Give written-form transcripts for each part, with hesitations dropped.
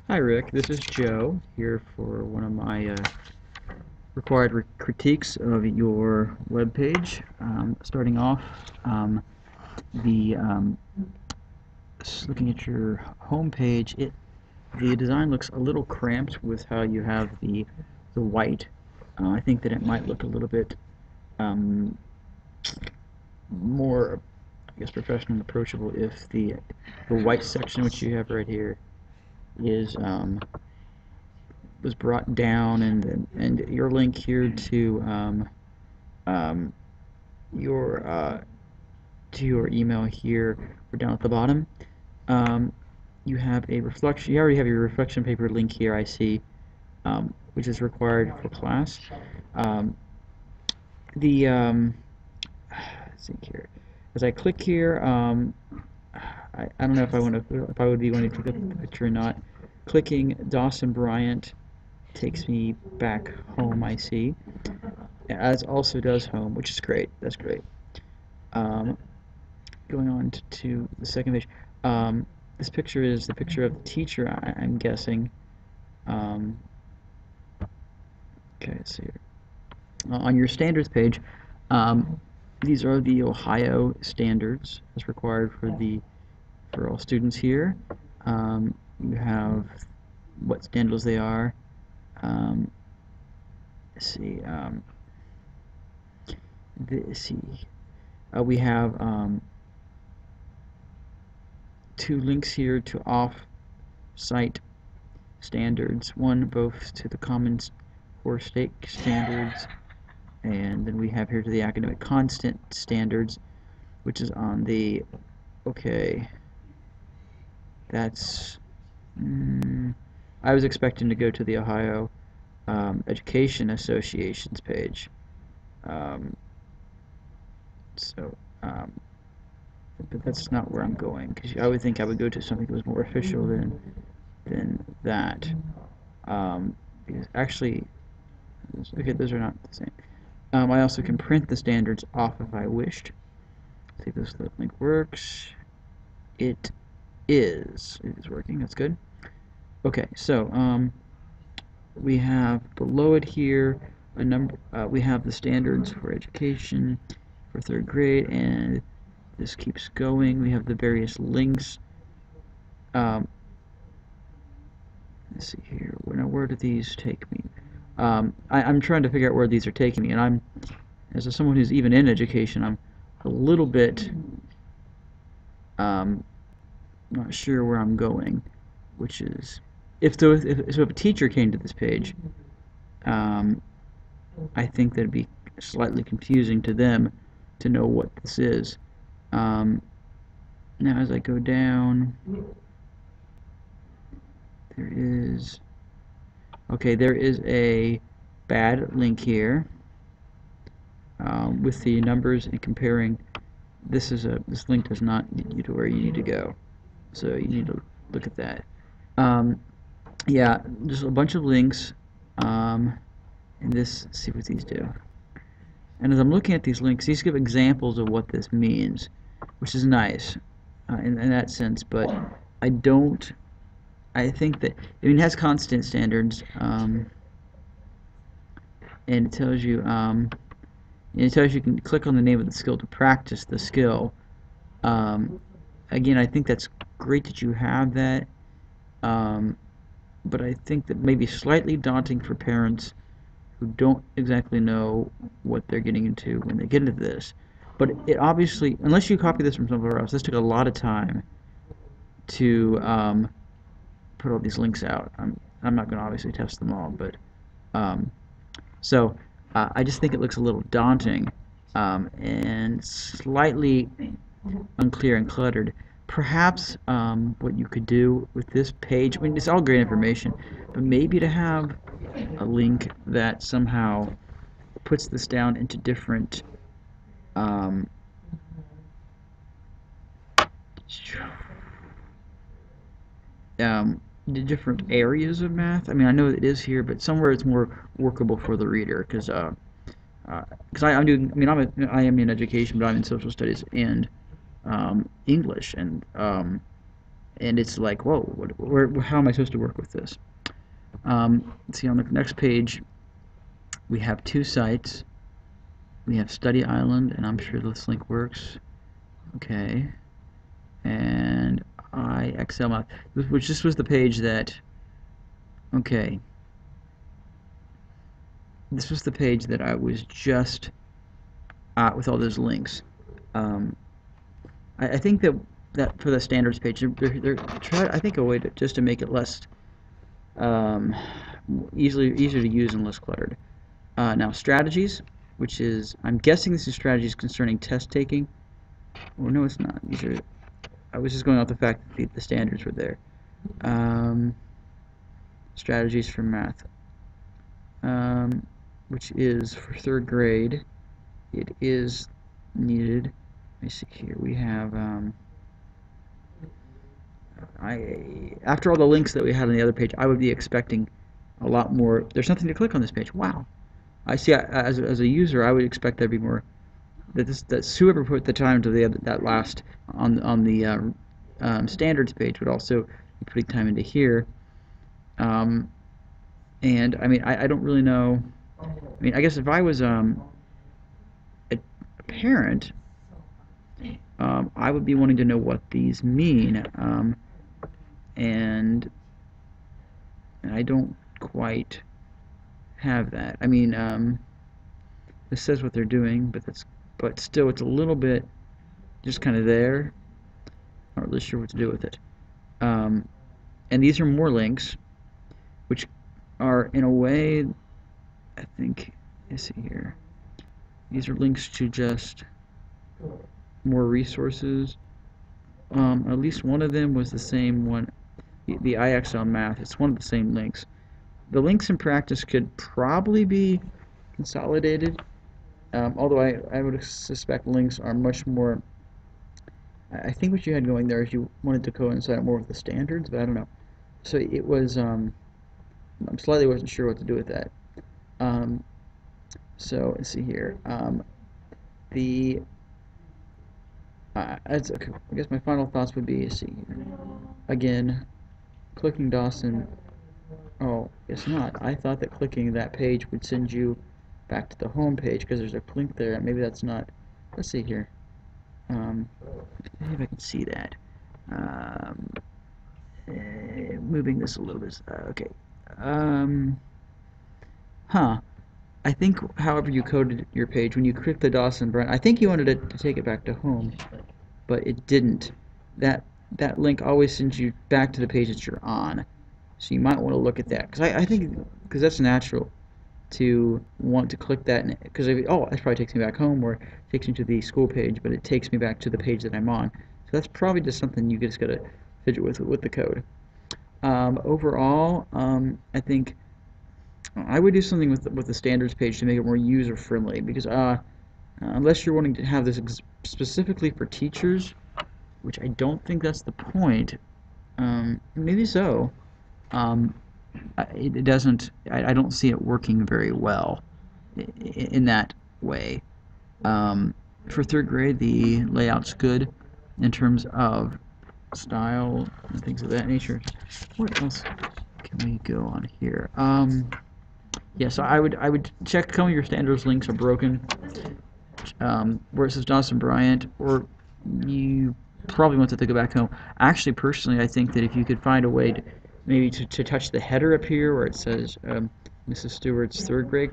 Hi Rick, this is Joe here for one of my required critiques of your webpage. Starting off, the looking at your home page, the design looks a little cramped with how you have the white. I think that it might look a little bit more, I guess, professional and approachable if the white section which you have right here is was brought down, and your link here um, your to your email here, or down at the bottom. Um, you have a reflection. You already have your reflection paper link here. I see, which is required for class. Um, the let's see here. As I click here, I don't know if I would be wanting to click the picture or not. Clicking Dawson Bryant takes me back home, I see, as also does home, which is great. That's great. Um, Going on to the second page. This picture is the picture of the teacher, I'm guessing. Um, okay, let's see here. On your standards page, um, these are the Ohio standards as required for all students here. You have what standards they are. Um, let's see. Let's see. We have two links here to off-site standards. One both to the Common Core State standards, and then we have here to the Academic Constant standards, which is on the, okay, that's, I was expecting to go to the Ohio Education Association's page. Um, so, but that's not where I'm going, because I would think I would go to something that was more official than that. Because actually, okay, those are not the same. I also can print the standards off if I wished. See if this link works. It is. It is working. That's good. Okay, so we have below it here a number. We have the standards for education for third grade, and this keeps going. We have the various links. Let's see here. Where do these take me? I'm trying to figure out where these are taking me, and as someone who's even in education, I'm a little bit not sure where I'm going, which is so if a teacher came to this page, I think that'd be slightly confusing to them to know what this is. Now as I go down, there is a bad link here with the numbers and comparing. This link does not get you to where you need to go, so you need to look at that. Yeah, just a bunch of links, and let's see what these do. And as I'm looking at these links, these give examples of what this means, which is nice in that sense. But I think that, I mean, it has constant standards, and it tells you, you can click on the name of the skill to practice the skill. Again, I think that's great that you have that, but I think that may be slightly daunting for parents who don't exactly know what they're getting into when they get into this. But it obviously, unless you copy this from somewhere else, this took a lot of time to put all these links out. I'm not going to obviously test them all, but so I just think it looks a little daunting and slightly unclear and cluttered. Perhaps what you could do with this page, I mean, it's all great information, but maybe to have a link that somehow puts this down into different the different areas of math. I mean, I know it is here, but somewhere it's more workable for the reader, because I'm doing. I mean, I am in education, but I'm in social studies and English, and and it's like, whoa, how am I supposed to work with this? Let's see, on the next page, we have 2 sites. We have Study Island, and I'm sure this link works. Okay. And IXL Math, which this was the page that, okay. This was the page that I was just at with all those links. I think that for the standards page, they're try I think a way to just to make it less easier to use and less cluttered. Now strategies, which is, I'm guessing this is strategies concerning test taking. Oh no, it's not. These are. I was just going off the fact that the standards were there. Strategies for math, which is for 3rd grade. It is needed. Let me see here. We have. After all the links that we had on the other page, I would be expecting a lot more. There's nothing to click on this page. Wow. I see. As a user, I would expect there'd be more. That whoever put the time to that last on the standards page would also be putting time into here. And I mean, I don't really know. I mean, I guess if I was a parent, I would be wanting to know what these mean, and I don't quite have that. I mean, this says what they're doing, but still, it's a little bit just kind of there. Not really sure what to do with it. And these are more links, which are in a way, I think. Let's see here. These are links to just more resources. At least one of them was the same one, the IXL Math. It's one of the same links. The links in practice could probably be consolidated, although I would suspect links are much more. I think what you had going there is you wanted to coincide more with the standards, but I don't know. So it was. I'm slightly wasn't sure what to do with that. So let's see here. The I guess my final thoughts would be, see here. Again, clicking Dawson. Oh, it's not. I thought that clicking that page would send you back to the home page because there's a link there. Maybe that's not. Let's see here. Maybe if I can see that. Moving this a little bit. Okay. Huh. I think, however you coded your page, when you click the Dawson Bryant, I think you wanted it to take it back to home, but it didn't. That link always sends you back to the page that you're on, so you might want to look at that, because I think that's natural to want to click that, because oh, that probably takes me back home, or takes me to the school page, but it takes me back to the page that I'm on. So that's probably just something you just gotta fidget with the code. Overall, I think I would do something with the standards page to make it more user friendly, because unless you're wanting to have this specifically for teachers, which I don't think that's the point. Maybe so. It doesn't. I don't see it working very well in that way. For 3rd grade, the layout's good in terms of style and things of that nature. What else can we go on here? Yeah, so I would check some of your standards links are broken, where it says Dawson Bryant, or you probably want to go back home. Actually, personally, I think that if you could find a way to maybe to touch the header up here where it says Mrs. Stewart's 3rd grade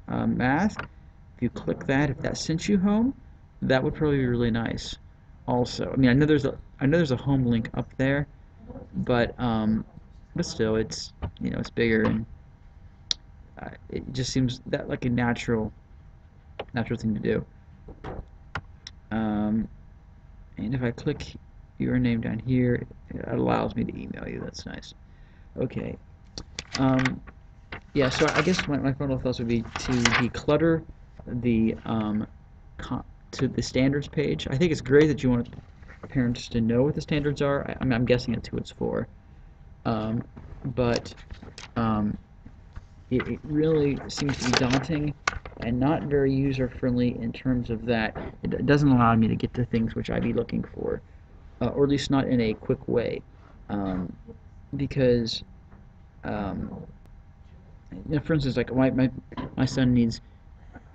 math, if you click that, if that sent you home, that would probably be really nice. Also, I mean, I know there's a home link up there, but still, it's it's bigger, and it just seems that like a natural thing to do. And if I click your name down here, it allows me to email you. That's nice. Okay. Yeah, so I guess my final thoughts would be to declutter the to the standards page. I think it's great that you want parents to know what the standards are. I'm guessing that's who it's for. But it really seems to be daunting and not very user-friendly in terms of that. It doesn't allow me to get to things which I'd be looking for, or at least not in a quick way. Because for instance, like my son needs,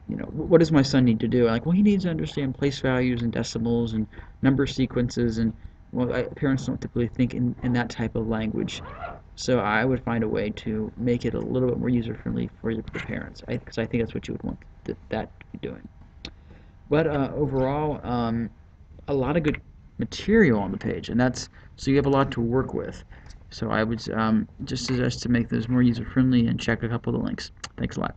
what does my son need to do? Like, well, he needs to understand place values and decimals and number sequences, and well, parents don't typically think in that type of language. So I would find a way to make it a little bit more user friendly for the parents, because I think that's what you would want that to be doing. But overall, a lot of good material on the page, and that's so you have a lot to work with. So I would just suggest to make those more user friendly and check a couple of the links. Thanks a lot.